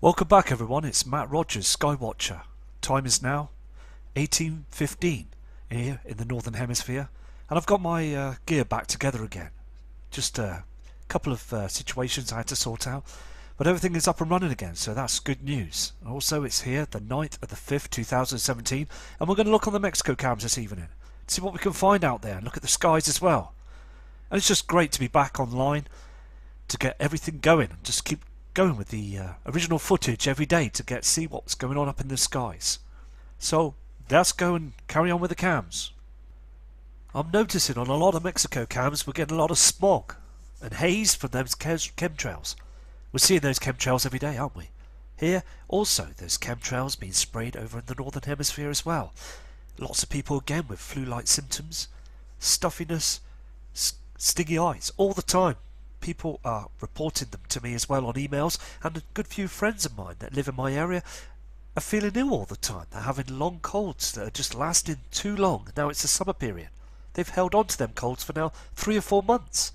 Welcome back everyone, it's Matt Rogers, Skywatcher. Time is now 18:15 here in the Northern Hemisphere, and I've got my gear back together again. Just a couple of situations I had to sort out, but everything is up and running again, so that's good news. Also, it's here, the 9th of the 5th, 2017, and we're going to look on the Mexico cams this evening, see what we can find out there, and look at the skies as well. And it's just great to be back online, to get everything going, and just keep going with the original footage every day to see what's going on up in the skies. So let's go and carry on with the cams. I'm noticing on a lot of Mexico cams we're getting a lot of smog and haze from those chemtrails. We're seeing those chemtrails every day, aren't we? Here also there's chemtrails being sprayed over in the Northern Hemisphere as well. Lots of people again with flu-like symptoms, stuffiness, stingy eyes all the time. People are reporting them to me as well on emails, and a good few friends of mine that live in my area are feeling ill all the time. They're having long colds that are just lasting too long. Now it's the summer period. They've held on to them colds for now 3 or 4 months.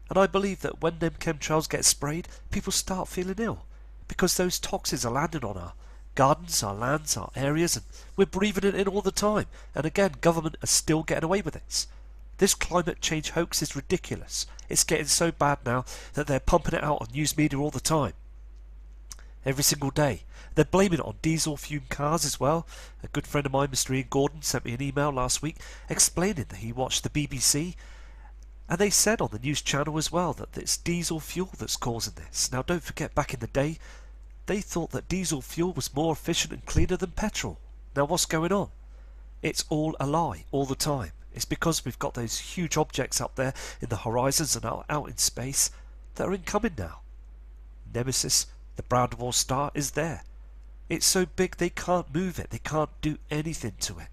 And I believe that when them chemtrails get sprayed, people start feeling ill, because those toxins are landing on our gardens, our lands, our areas, and we're breathing it in all the time. And again, government are still getting away with this. This climate change hoax is ridiculous. It's getting so bad now that they're pumping it out on news media all the time. Every single day. They're blaming it on diesel fume cars as well. A good friend of mine, Mr. Ian Gordon, sent me an email last week explaining that he watched the BBC, and they said on the news channel as well that it's diesel fuel that's causing this. Now don't forget, back in the day they thought that diesel fuel was more efficient and cleaner than petrol. Now what's going on? It's all a lie all the time. It's because we've got those huge objects up there in the horizons and out in space that are incoming now. Nemesis, the brown dwarf star, is there. It's so big they can't move it, they can't do anything to it.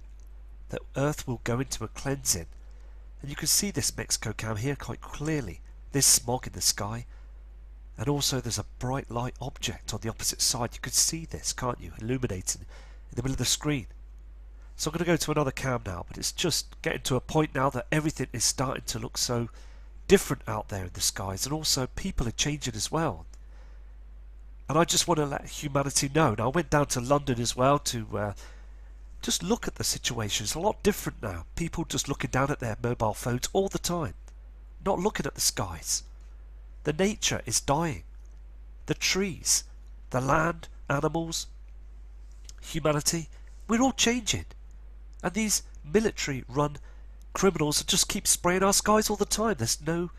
The Earth will go into a cleansing. And you can see this Mexico cam here quite clearly. There's smog in the sky, and also there's a bright light object on the opposite side. You can see this, can't you, illuminating in the middle of the screen. So I'm going to go to another cam now, but it's just getting to a point now that everything is starting to look so different out there in the skies, and also people are changing as well. And I just want to let humanity know. Now I went down to London as well to just look at the situation. It's a lot different now. People just looking down at their mobile phones all the time, not looking at the skies. The nature is dying. The trees, the land, animals, humanity, we're all changing. And these military-run criminals just keep spraying our skies all the time. There's no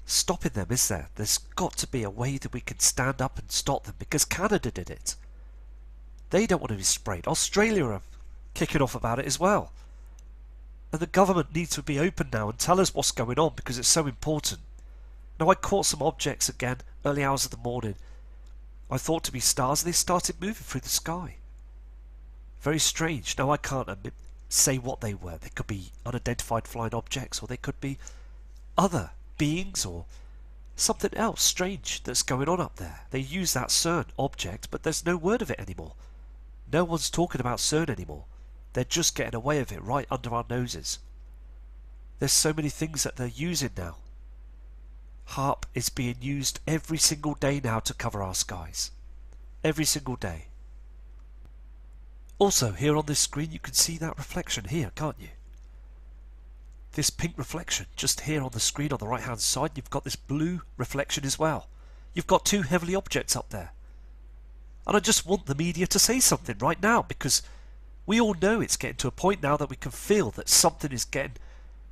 stopping them, is there? There's got to be a way that we can stand up and stop them, because Canada did it. They don't want to be sprayed. Australia are kicking off about it as well. And the government needs to be open now and tell us what's going on, because it's so important. Now I caught some objects again early hours of the morning. I thought to be stars, and they started moving through the sky. Very strange. Now I can't say what they were. They could be unidentified flying objects, or they could be other beings, or something else strange that's going on up there. They use that CERN object, but there's no word of it anymore. No one's talking about CERN anymore. They're just getting away with it right under our noses. There's so many things that they're using now. HARP is being used every single day now to cover our skies. Every single day. Also, here on this screen you can see that reflection here, can't you? This pink reflection just here on the screen on the right hand side. You've got this blue reflection as well. You've got two heavenly objects up there. And I just want the media to say something right now, because we all know it's getting to a point now that we can feel that something is getting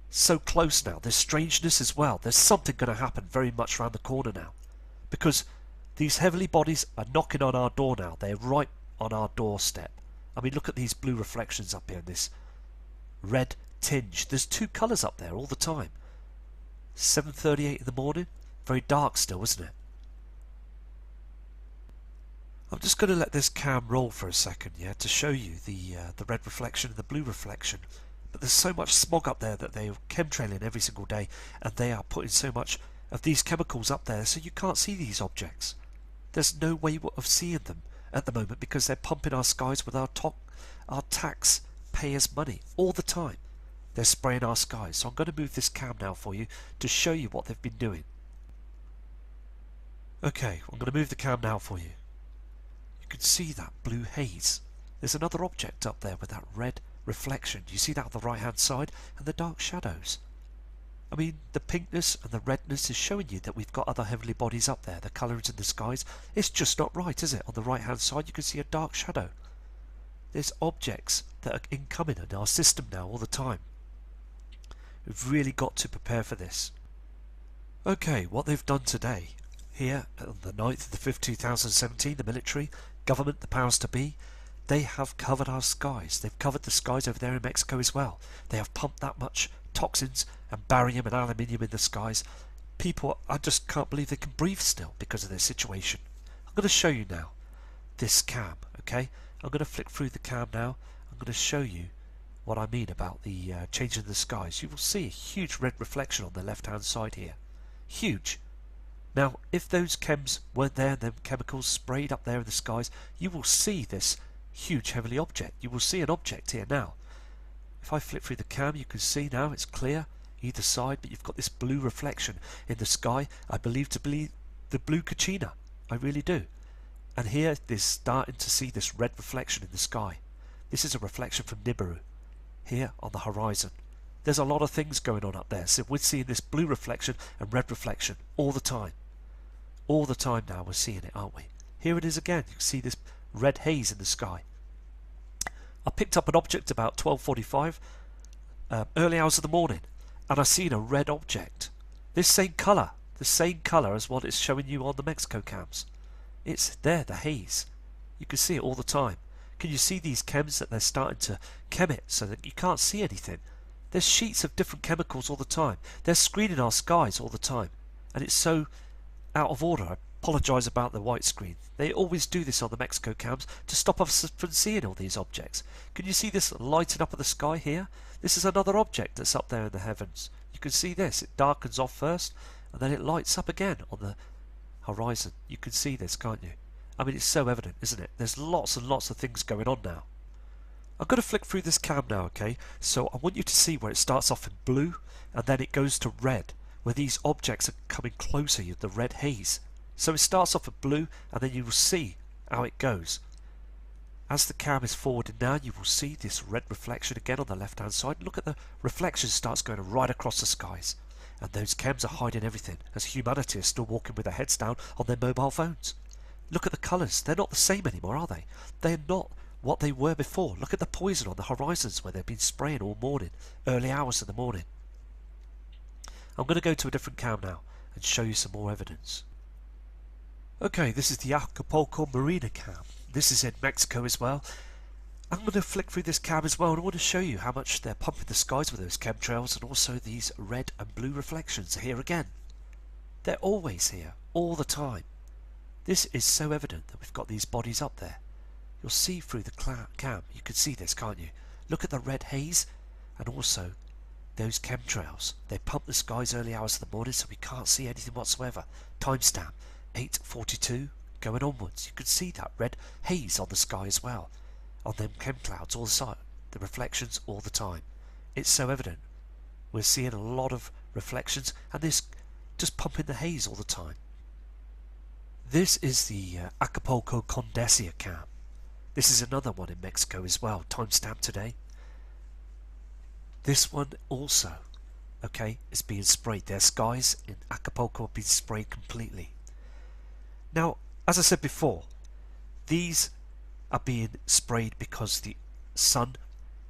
so close now. There's strangeness as well. There's something going to happen very much around the corner now, because these heavenly bodies are knocking on our door now. They're right on our doorstep. I mean, look at these blue reflections up here, this red tinge. There's two colours up there all the time. 7:38 in the morning. Very dark still, isn't it? I'm just going to let this cam roll for a second, yeah, to show you the red reflection and the blue reflection. But there's so much smog up there that they're chemtrailing every single day, and they are putting so much of these chemicals up there so you can't see these objects. There's no way of seeing them at the moment, because they're pumping our skies with our taxpayers' money all the time. They're spraying our skies. So I'm going to move this cam now for you to show you what they've been doing. Okay, I'm going to move the cam now for you. can see that blue haze. There's another object up there with that red reflection. You see that on the right hand side, and the dark shadows. I mean, the pinkness and the redness is showing you that we've got other heavenly bodies up there. The colours in the skies, it's just not right, is it? On the right hand side you can see a dark shadow. There's objects that are incoming in our system now all the time. We've really got to prepare for this. Okay, what they've done today, here on the 9th of the 5th 2017, the military, government, the powers to be, they have covered our skies. They've covered the skies over there in Mexico as well. They have pumped that much toxins and barium and aluminium in the skies. People, I just can't believe they can breathe still because of their situation. I'm going to show you now this cam, okay? I'm going to flick through the cam now. I'm going to show you what I mean about the change in the skies. You will see a huge red reflection on the left hand side here. Huge. Now, if those chems weren't there, them chemicals sprayed up there in the skies, you will see this huge heavenly object. You will see an object here now. If I flip through the cam, you can see now it's clear either side, but you've got this blue reflection in the sky. I believe to be the blue Kachina. I really do. And here they're starting to see this red reflection in the sky. This is a reflection from Nibiru here on the horizon. There's a lot of things going on up there, so we're seeing this blue reflection and red reflection all the time. All the time now we're seeing it, aren't we? Here it is again. You can see this red haze in the sky. I picked up an object about 12:45, early hours of the morning, and I seen a red object. This same colour, the same colour as what it's showing you on the Mexico cams. It's there, the haze. You can see it all the time. Can you see these chems that they're starting to chem it so that you can't see anything? There's sheets of different chemicals all the time. They're screening our skies all the time, and it's so out of order. I apologise about the white screen. They always do this on the Mexico cams to stop us from seeing all these objects. Can you see this lighting up of the sky here? This is another object that's up there in the heavens. You can see this. It darkens off first, and then it lights up again on the horizon. You can see this, can't you? I mean, it's so evident, isn't it? There's lots and lots of things going on now. I'm going to flick through this cam now, okay? So I want you to see where it starts off in blue, and then it goes to red, where these objects are coming closer with the red haze. So it starts off at blue, and then you will see how it goes. As the cam is forwarded now, you will see this red reflection again on the left hand side. Look at the reflection starts going right across the skies. And those chems are hiding everything, as humanity is still walking with their heads down on their mobile phones. Look at the colours. They're not the same anymore, are they? They're not what they were before. Look at the poison on the horizons where they've been spraying all morning, early hours of the morning. I'm going to go to a different cam now and show you some more evidence. Okay, this is the Acapulco Marina cam. This is in Mexico as well. I'm going to flick through this cam as well, and I want to show you how much they're pumping the skies with those chemtrails, and also these red and blue reflections here again. They're always here, all the time. This is so evident that we've got these bodies up there. You'll see through the cam, you can see this, can't you? Look at the red haze, and also those chemtrails. They pump the skies early hours of the morning, so we can't see anything whatsoever. Timestamp 8:42 going onwards. You can see that red haze on the sky as well, on them chem clouds all the time, the reflections all the time. It's so evident. We're seeing a lot of reflections, and this just pumping the haze all the time. This is the Acapulco Condesa cam. This is another one in Mexico as well, timestamp today. This one also, okay, is being sprayed. Their skies in Acapulco have been sprayed completely. Now, as I said before, these are being sprayed because the sun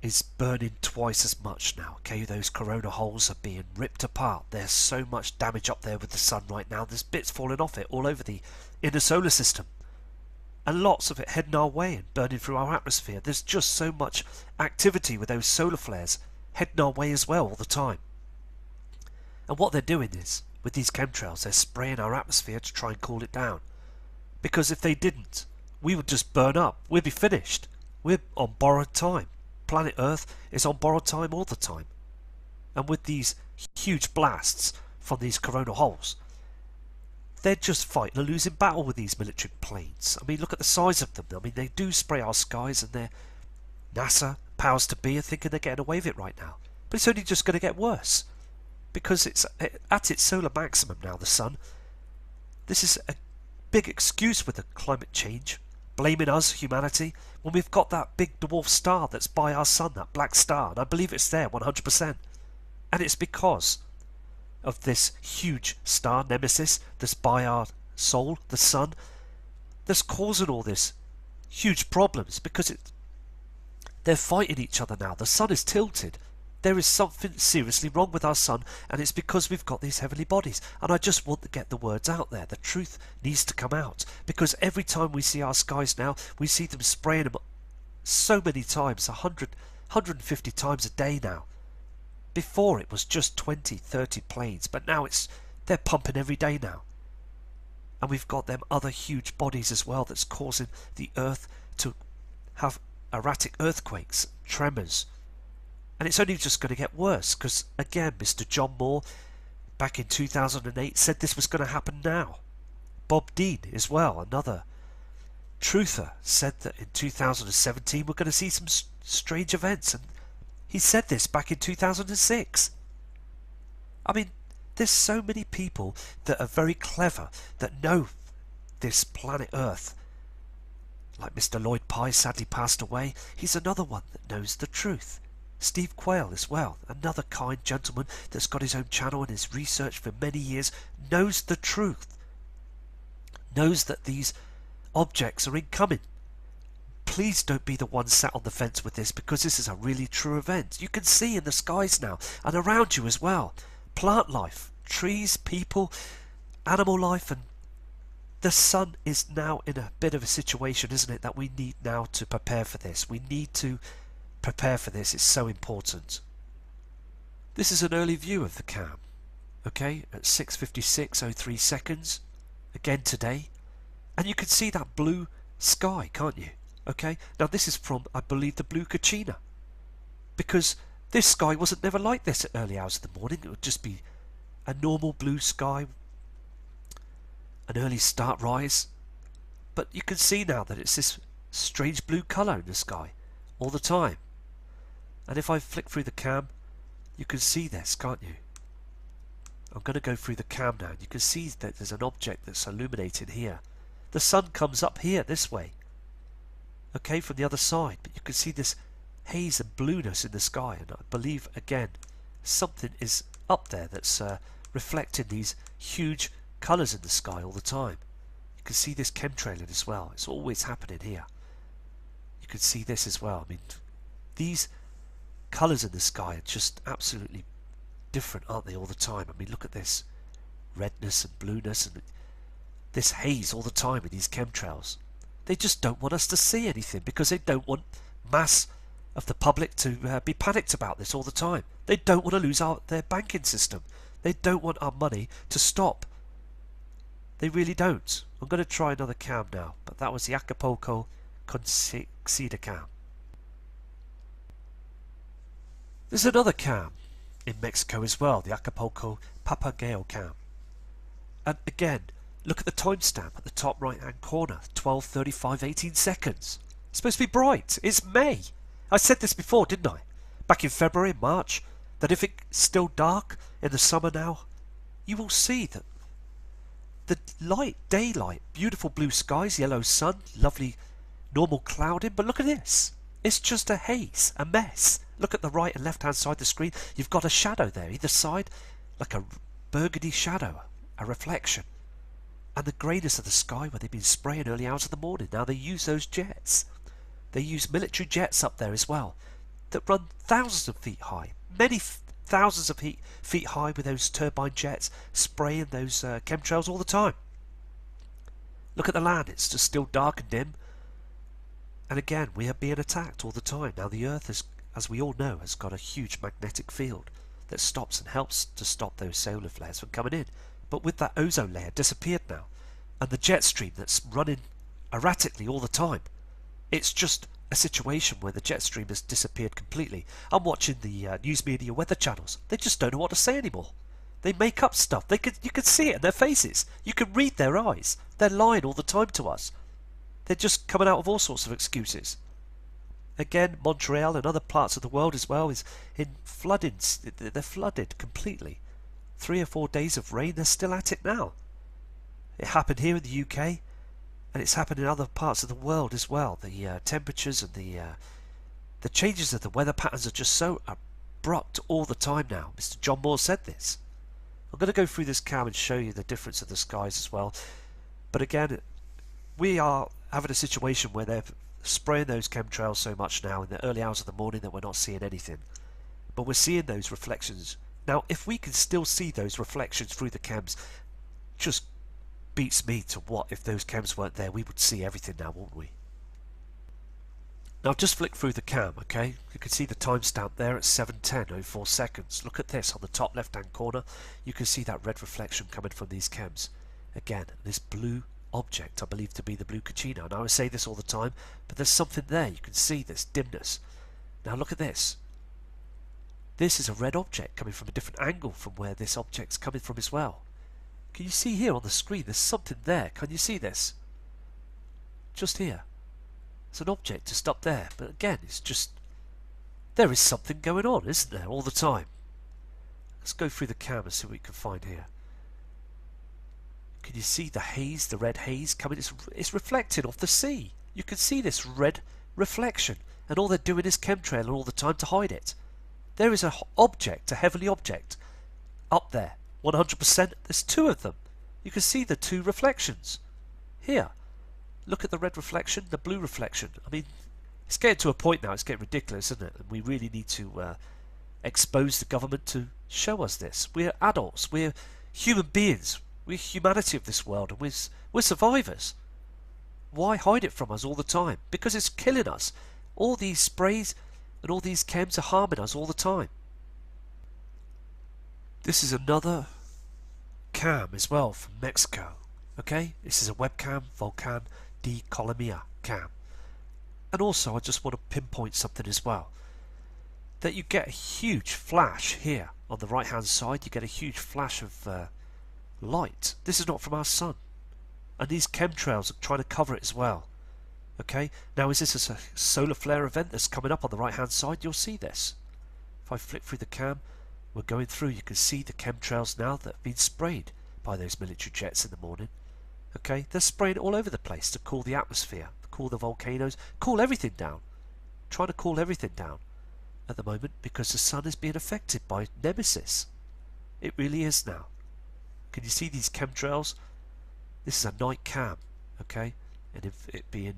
is burning twice as much now, okay? Those corona holes are being ripped apart. There's so much damage up there with the sun right now. There's bits falling off it all over the inner solar system. And lots of it heading our way and burning through our atmosphere. There's just so much activity with those solar flares heading our way as well all the time. And what they're doing is, with these chemtrails, they're spraying our atmosphere to try and cool it down. Because if they didn't, we would just burn up. We'd be finished. We're on borrowed time. Planet Earth is on borrowed time all the time. And with these huge blasts from these corona holes, they're just fighting a losing battle with these military planes. I mean, look at the size of them. I mean, they do spray our skies, and they're NASA, powers to be, are thinking they're getting away with it right now. But it's only just going to get worse. Because it's at its solar maximum now, the sun. This is a big excuse with the climate change blaming us, humanity, when we've got that big dwarf star that's by our sun, that black star, and I believe it's there 100%. And it's because of this huge star, Nemesis, that's by our soul, the sun, that's causing all this huge problems, because they're fighting each other now. The sun is tilted. There is something seriously wrong with our sun, and it's because we've got these heavenly bodies. And I just want to get the words out there. The truth needs to come out, because every time we see our skies now, we see them spraying them so many times, 100, 150 times a day now. Before it was just 20, 30 planes, but now they're pumping every day now. And we've got them other huge bodies as well that's causing the earth to have erratic earthquakes, tremors. And it's only just going to get worse, because again, Mr. John Moore back in 2008 said this was going to happen now. Bob Dean as well, another truther, said that in 2017 we're going to see some strange events, and he said this back in 2006. I mean, there's so many people that are very clever, that know this planet Earth. Like Mr. Lloyd Pye sadly passed away, he's another one that knows the truth. Steve Quayle as well, another kind gentleman that's got his own channel and has researched for many years, knows the truth. Knows that these objects are incoming. Please don't be the one sat on the fence with this, because this is a really true event. You can see in the skies now, and around you as well. Plant life, trees, people, animal life, and the sun is now in a bit of a situation, isn't it, that we need now to prepare for this. We need to prepare for this. It's so important. This is an early view of the cam, okay, at 6:56:03 seconds, again today, and you can see that blue sky, can't you? Okay, now this is from, I believe, the blue Kachina, because this sky wasn't never like this at early hours of the morning. It would just be a normal blue sky, an early start rise, but you can see now that it's this strange blue colour in the sky all the time. And if I flick through the cam, you can see this, can't you? I'm going to go through the cam now, and you can see that there's an object that's illuminating here. The sun comes up here this way, okay, from the other side, but you can see this haze and blueness in the sky, and I believe again something is up there that's reflecting these huge colours in the sky all the time. You can see this chemtrailing as well. It's always happening here. You can see this as well. I mean, these colours in the sky are just absolutely different, aren't they, all the time? I mean, look at this redness and blueness and this haze all the time in these chemtrails. They just don't want us to see anything, because they don't want mass of the public to be panicked about this all the time. They don't want to lose their banking system. They don't want our money to stop. They really don't. I'm going to try another cam now, but that was the Acapulco Cedar cam. There's another cam in Mexico as well, the Acapulco Papagayo cam. And again, look at the timestamp at the top right hand corner, 12:35:18 seconds. It's supposed to be bright. It's May. I said this before, didn't I? Back in February, March, that if it's still dark in the summer now, you will see that the light, daylight, beautiful blue skies, yellow sun, lovely normal clouding, but look at this. It's just a haze, a mess. Look at the right and left hand side of the screen. You've got a shadow there, either side, like a burgundy shadow, a reflection. And the greyness of the sky where they've been spraying early hours of the morning. Now they use those jets. They use military jets up there as well that run thousands of feet high, many thousands of feet high, with those turbine jets spraying those chemtrails all the time. Look at the land. It's just still dark and dim. And again, we are being attacked all the time. Now the Earth, as we all know, has got a huge magnetic field that stops and helps to stop those solar flares from coming in. But with that ozone layer disappeared now, and the jet stream that's running erratically all the time, it's just a situation where the jet stream has disappeared completely. I'm watching the news media weather channels. They just don't know what to say anymore. They make up stuff. You can see it in their faces. You can read their eyes. They're lying all the time to us. They're just coming out with all sorts of excuses. Again, Montreal and other parts of the world as well is in flooding. They're flooded completely. 3 or 4 days of rain, they're still at it now. It happened here in the UK. And it's happened in other parts of the world as well. The temperatures and the changes of the weather patterns are just so abrupt all the time now. Mr. John Moore said this. I'm going to go through this cam and show you the difference of the skies as well. But again, we are having a situation where they're spraying those chemtrails so much now in the early hours of the morning that we're not seeing anything. But we're seeing those reflections. Now, if we can still see those reflections through the chems, just beats me to what if those chems weren't there. We would see everything now, wouldn't we? Now just flick through the cam, okay? You can see the timestamp there at 7:10:04 seconds. Look at this on the top left hand corner. You can see that red reflection coming from these chems. Again, this blue object I believe to be the blue Caccino. Now I say this all the time, but there's something there. You can see this dimness. Now look at this. This is a red object coming from a different angle from where this object's coming from as well. Can you see here on the screen? There's something there. Can you see this? Just here. It's an object just up there, but again, it's just, there is something going on, isn't there, all the time? Let's go through the cam and see what we can find here. Can you see the haze, the red haze coming? It's reflecting off the sea. You can see this red reflection, and all they're doing is chemtrailing all the time to hide it. There is an object, a heavenly object, up there, 100%. There's two of them. You can see the two reflections here. Look at the red reflection, the blue reflection. I mean, it's getting to a point now, it's getting ridiculous, isn't it? And we really need to expose the government to show us this. We're adults, we're human beings, we're humanity of this world, and we're survivors. Why hide it from us all the time? Because it's killing us. All these sprays and all these chems are harming us all the time. This is another cam as well from Mexico. Okay, this is a webcam, Volcan de Colomia cam. And also I just want to pinpoint something as well. That you get a huge flash here on the right hand side. You get a huge flash of light. This is not from our sun. And these chemtrails are trying to cover it as well. Okay, now is this a solar flare event that's coming up on the right hand side? You'll see this. If I flick through the cam, we're going through, you can see the chemtrails now that have been sprayed by those military jets in the morning. Okay, they're spraying all over the place to cool the atmosphere, to cool the volcanoes, cool everything down. Trying to cool everything down at the moment because the sun is being affected by Nemesis. It really is now. Can you see these chemtrails? This is a night cam, okay, and it being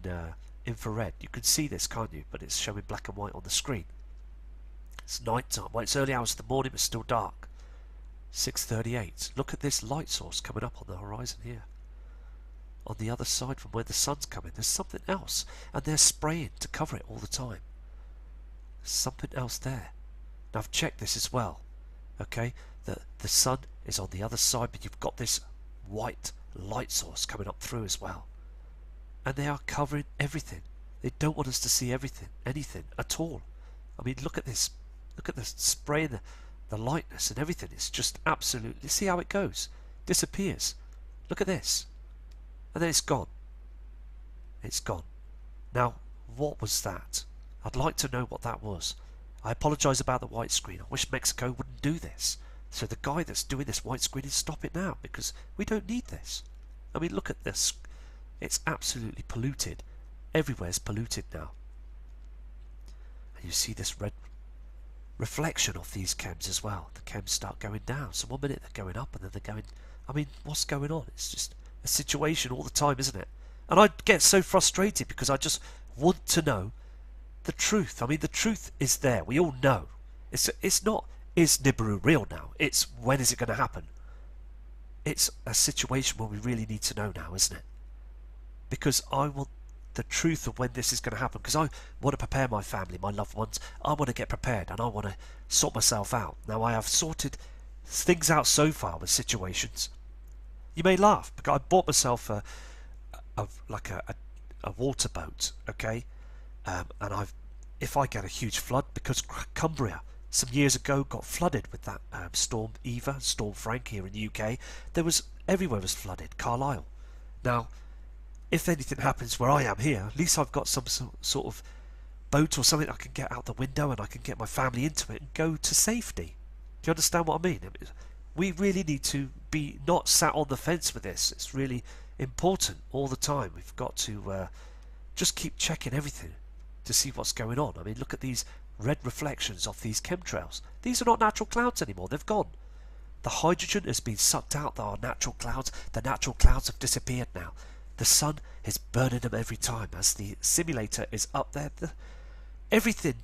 infrared. You can see this, can't you? But it's showing black and white on the screen. It's night time. Well, it's early hours of the morning, but still dark. 6:38. Look at this light source coming up on the horizon here. On the other side from where the sun's coming, there's something else, and they're spraying to cover it all the time. There's something else there. Now I've checked this as well. Okay, the sun is on the other side, but you've got this white light source coming up through as well. And they are covering everything. They don't want us to see everything, anything at all. I mean, look at this. Look at this spray, the lightness and everything. It's just absolutely, see how it goes. Disappears. Look at this. And then it's gone. It's gone. Now, what was that? I'd like to know what that was. I apologise about the white screen. I wish Mexico wouldn't do this. So the guy that's doing this white screen is stop it now, because we don't need this. I mean, look at this. It's absolutely polluted. Everywhere's polluted now. And you see this red reflection of these chems as well. The chems start going down. So one minute they're going up and then they're going... I mean, what's going on? It's just a situation all the time, isn't it? And I get so frustrated because I just want to know the truth. I mean, the truth is there. We all know. It's not, is Nibiru real now? It's, when is it going to happen? It's a situation where we really need to know now, isn't it? Because I want the truth of when this is going to happen. Because I want to prepare my family, my loved ones. I want to get prepared and I want to sort myself out. Now, I have sorted things out so far with situations. You may laugh, because I bought myself a water boat, okay? And if I get a huge flood, because Cumbria some years ago got flooded with that Storm Eva, Storm Frank here in the UK. Everywhere was flooded, Carlisle. Now, if anything happens where I am here, at least I've got some sort of boat or something I can get out the window and I can get my family into it and go to safety. Do you understand what I mean? We really need to be not sat on the fence with this. It's really important all the time. We've got to just keep checking everything to see what's going on. I mean, look at these red reflections off these chemtrails. These are not natural clouds anymore. They've gone. The hydrogen has been sucked out. There are natural clouds. The natural clouds have disappeared now. The sun is burning them every time as the simulator is up there. Everything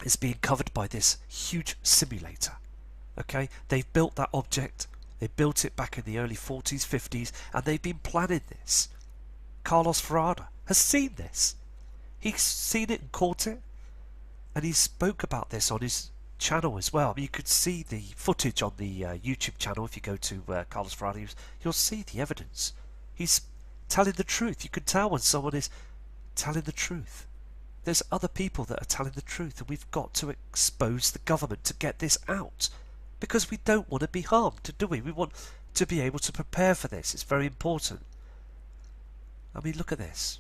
is being covered by this huge simulator. Okay, they've built that object. They built it back in the early 40s, 50s, and they've been planning this. Carlos Ferrada has seen this. He's seen it and caught it, and he spoke about this on his channel as well. I mean, you could see the footage on the YouTube channel. If you go to Carlos Ferrada, you'll see the evidence. He's telling the truth. You can tell when someone is telling the truth. There's other people that are telling the truth, and we've got to expose the government to get this out, because we don't want to be harmed, do we? We want to be able to prepare for this. It's very important. I mean, look at this.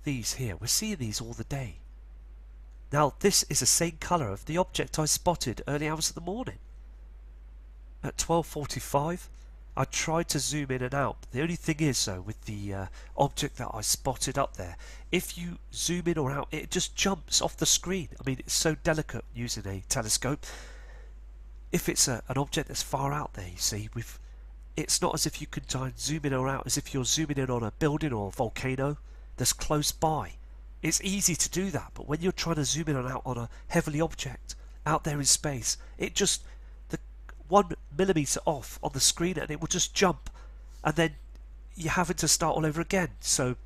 These here, we're seeing these all the day. Now, this is the same colour of the object I spotted early hours of the morning. At 12:45, I tried to zoom in and out. The only thing is, though, with the object that I spotted up there, if you zoom in or out, it just jumps off the screen. I mean, it's so delicate using a telescope. If it's an object that's far out there, you see, it's not as if you can try and zoom in or out as if you're zooming in on a building or a volcano that's close by. It's easy to do that, but when you're trying to zoom in and out on a heavily object out there in space, it just, the 1 millimetre off on the screen and it will just jump, and then you're having to start all over again. So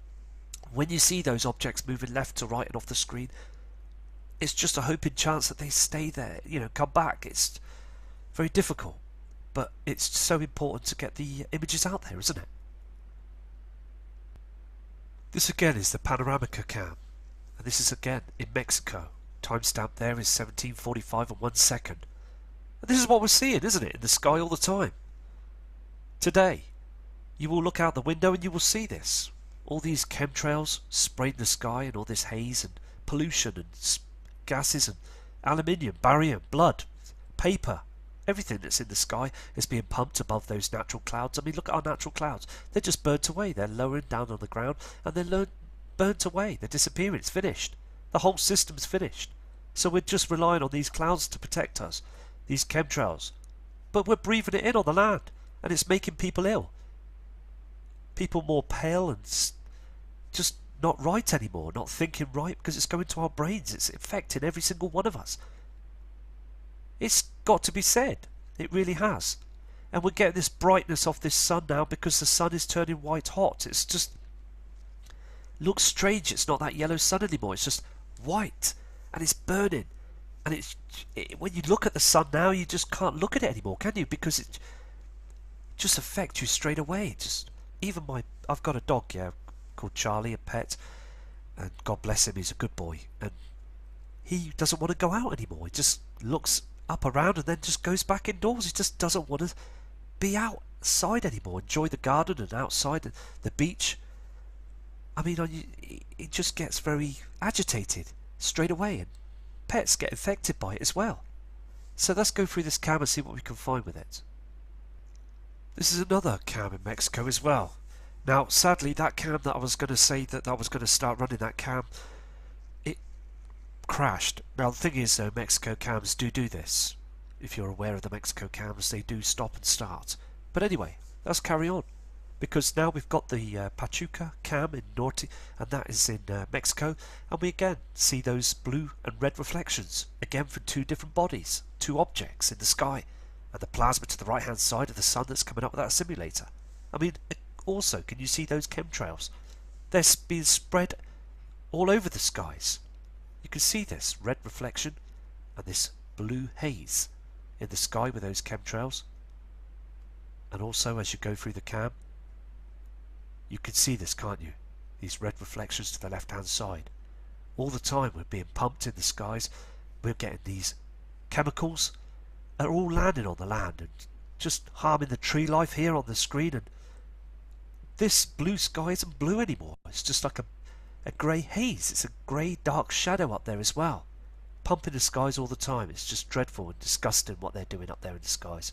when you see those objects moving left to right and off the screen, it's just a hoping chance that they stay there, you know, come back. It's very difficult, but it's so important to get the images out there, isn't it? This again is the Panoramica cam, and this is again in Mexico. Timestamp there is 17:45 and 1 second. And this is what we're seeing, isn't it, in the sky all the time. Today, you will look out the window and you will see this. All these chemtrails spraying the sky, and all this haze and pollution and gases and aluminium, barium, blood, paper. Everything that's in the sky is being pumped above those natural clouds. I mean, look at our natural clouds. They're just burnt away. They're lowering down on the ground and they're burnt away. They're disappearing. It's finished. The whole system's finished. So we're just relying on these clouds to protect us, these chemtrails. But we're breathing it in on the land, and it's making people ill. People more pale and just not right anymore, not thinking right, because it's going to our brains. It's affecting every single one of us. It's got to be said. It really has. And we're getting this brightness off this sun now because the sun is turning white hot. It's just looks strange. It's not that yellow sun anymore. It's just white, and it's burning. And when you look at the sun now, you just can't look at it anymore, can you? Because it just affects you straight away. I've got a dog, called Charlie, a pet, and God bless him, he's a good boy. And he doesn't want to go out anymore. He just looks up around and then just goes back indoors. He just doesn't want to be outside anymore, enjoy the garden and outside and the beach. I mean, it just gets very agitated straight away, and pets get infected by it as well. So let's go through this cam and see what we can find with it. This is another cam in Mexico as well. Now, sadly, that cam that I was going to say that I was going to start running that cam, it crashed. Now, the thing is, though, Mexico cams do this. If you're aware of the Mexico cams, they do stop and start. But anyway, let's carry on. Because now we've got the Pachuca cam in Norte, and that is in Mexico. And we again see those blue and red reflections, again from two different bodies, two objects in the sky. And the plasma to the right hand side of the sun that's coming up with that simulator. I mean, also, can you see those chemtrails? They're being spread all over the skies. You can see this red reflection and this blue haze in the sky with those chemtrails. And also, as you go through the cam, you can see this, can't you? These red reflections to the left hand side. All the time we're being pumped in the skies. We're getting these chemicals are all landing on the land and just harming the tree life here on the screen. And this blue sky isn't blue anymore. It's just like a grey haze. It's a grey dark shadow up there as well, pumping the skies all the time. It's just dreadful and disgusting what they're doing up there in the skies.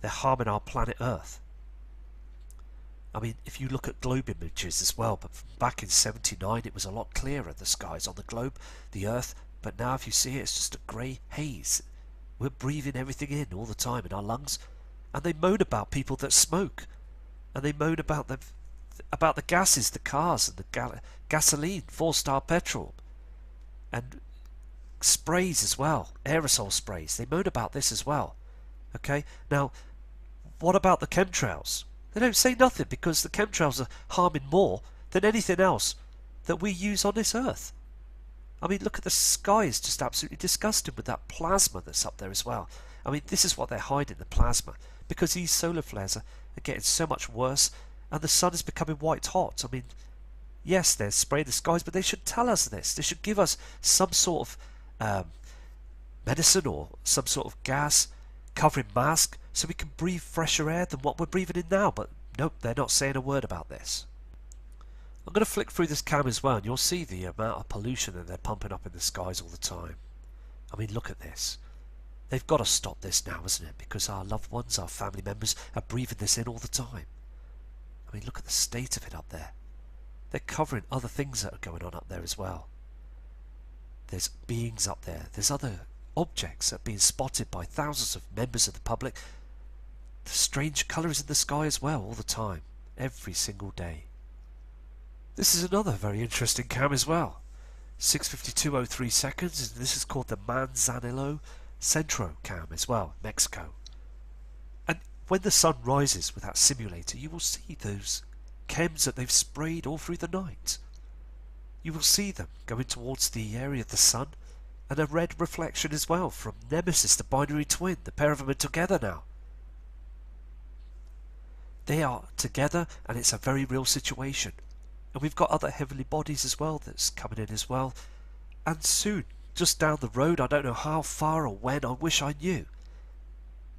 They're harming our planet Earth. I mean, if you look at globe images as well, but back in 79 it was a lot clearer, the skies on the globe, the Earth, but now if you see it, it's just a grey haze. We're breathing everything in all the time in our lungs, and they moan about people that smoke, and they moan about the gases, the cars, and the gasoline, 4-star petrol, and sprays as well, aerosol sprays. They moan about this as well. Okay, now what about the chemtrails? They don't say nothing, because the chemtrails are harming more than anything else that we use on this earth. I mean, look at the sky, it's just absolutely disgusting with that plasma that's up there as well. I mean, this is what they're hiding, the plasma, because these solar flares are getting so much worse, and the sun is becoming white hot. I mean, yes, they're spraying the skies, but they should tell us this. They should give us some sort of medicine or some sort of gas covering mask so we can breathe fresher air than what we're breathing in now. But nope, they're not saying a word about this. I'm going to flick through this cam as well, and you'll see the amount of pollution that they're pumping up in the skies all the time. I mean, look at this. They've got to stop this now, isn't it? Because our loved ones, our family members are breathing this in all the time. I mean, look at the state of it up there. They're covering other things that are going on up there as well. There's beings up there. There's other objects that are being spotted by thousands of members of the public. The strange colours in the sky as well all the time, every single day. This is another very interesting cam as well. 6:52:03 seconds, and this is called the Manzanillo Centro cam as well, Mexico. And when the sun rises with that simulator, you will see those chems that they've sprayed all through the night. You will see them going towards the area of the sun, and a red reflection as well from Nemesis, the binary twin. The pair of them are together now. They are together, and it's a very real situation. And we've got other heavenly bodies as well that's coming in as well. And soon, just down the road, I don't know how far or when, I wish I knew.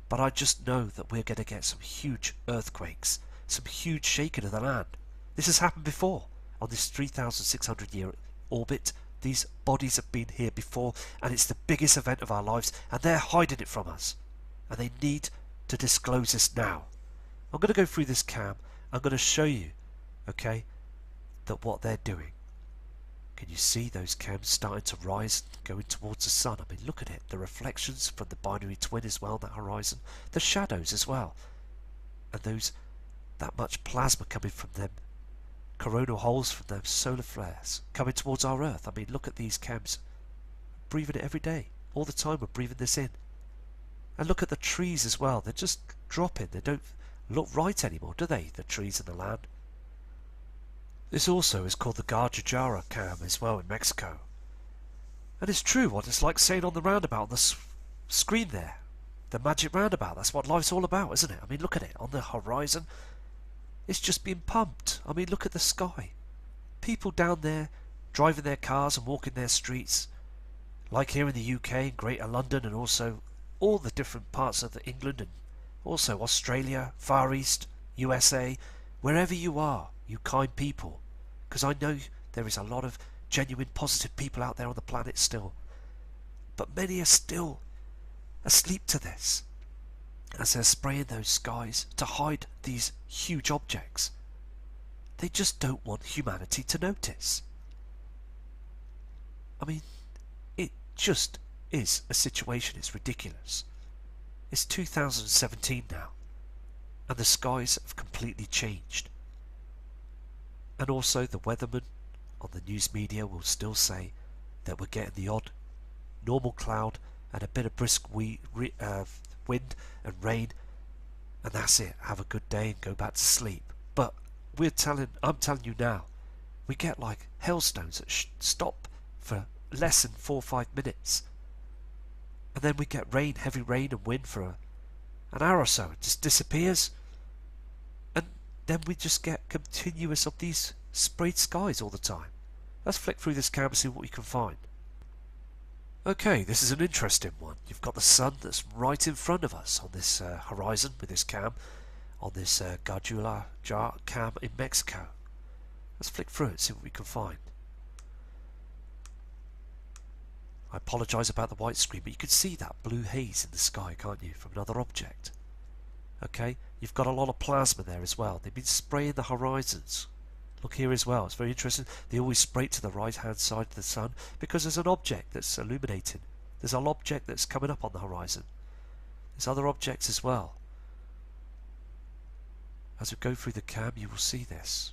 But I just know that we're going to get some huge earthquakes, some huge shaking of the land. This has happened before on this 3,600 year orbit. These bodies have been here before, and it's the biggest event of our lives, and they're hiding it from us. And they need to disclose this now. I'm going to go through this cam. I'm going to show you, okay, that what they're doing. Can you see those chems starting to rise, going towards the sun? I mean, look at it. The reflections from the binary twin as well, that horizon. The shadows as well. And that much plasma coming from them. Coronal holes from them solar flares coming towards our Earth. I mean, look at these chems. Breathing it every day. All the time we're breathing this in. And look at the trees as well. They're just dropping. They don't look right anymore, do they? The trees in the land. This also is called the Guadalajara cam as well in Mexico. And it's true what it's like saying on the roundabout on the screen there. The magic roundabout. That's what life's all about, isn't it? I mean, look at it. On the horizon, it's just being pumped. I mean, look at the sky. People down there driving their cars and walking their streets. Like here in the UK and Greater London, and also all the different parts of England, and also Australia, Far East, USA, wherever you are, you kind people. Because I know there is a lot of genuine positive people out there on the planet still. But many are still asleep to this, as they're spraying those skies to hide these huge objects. They just don't want humanity to notice. I mean, it just is a situation. It's ridiculous. It's 2017 now, and the skies have completely changed. And also the weathermen on the news media will still say that we're getting the odd normal cloud and a bit of brisk wind and rain, and that's it. Have a good day and go back to sleep. But I'm telling you now, we get like hailstones that stop for less than 4 or 5 minutes, and then we get rain, heavy rain and wind for an hour or so. It just disappears. Then we just get continuous of these sprayed skies all the time. Let's flick through this cam and see what we can find. Okay, this is an interesting one. You've got the sun that's right in front of us on this horizon with this cam, on this Guadalajara cam in Mexico. Let's flick through it and see what we can find. I apologise about the white screen, but you can see that blue haze in the sky, can't you, from another object. Okay, You've got a lot of plasma there as well. They've been spraying the horizons. Look here as well, it's very interesting. They always spray to the right hand side of the sun because there's an object that's illuminating. There's an object that's coming up on the horizon. There's other objects as well. As we go through the cam, you will see this.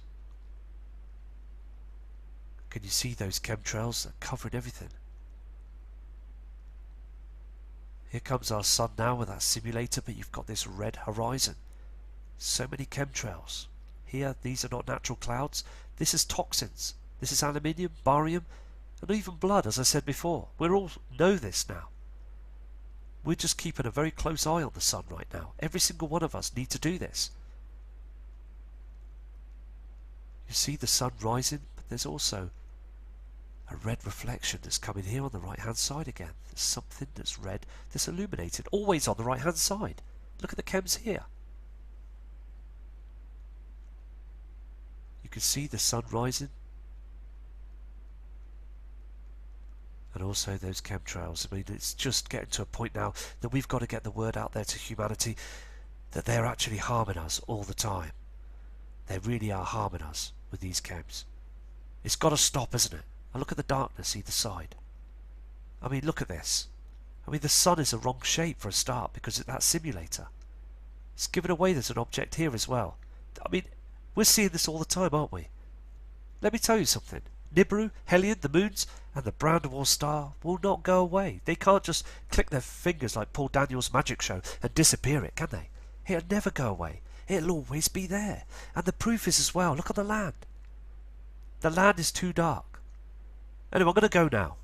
Can you see those chemtrails that are covering everything? Here comes our sun now with that simulator, but you've got this red horizon. So many chemtrails. Here, these are not natural clouds. This is toxins. This is aluminium, barium, and even blood, as I said before. We all know this now. We're just keeping a very close eye on the sun right now. Every single one of us need to do this. You see the sun rising, but there's also a red reflection that's coming here on the right hand side again. There's something that's red that's illuminated, always on the right hand side. Look at the chems here. You can see the sun rising, and also those chemtrails. I mean, it's just getting to a point now that we've got to get the word out there to humanity that they're actually harming us all the time. They really are harming us with these chems. It's got to stop, isn't it? And look at the darkness either side. I mean, look at this. I mean, the sun is a wrong shape for a start because of that simulator. It's given away there's an object here as well. I mean, we're seeing this all the time, aren't we? Let me tell you something. Nibiru, Hellion, the moons, and the brown dwarf star will not go away. They can't just click their fingers like Paul Daniels' magic show and disappear it, can they? It'll never go away. It'll always be there. And the proof is as well. Look at the land. The land is too dark. Anyway, I'm going to go now.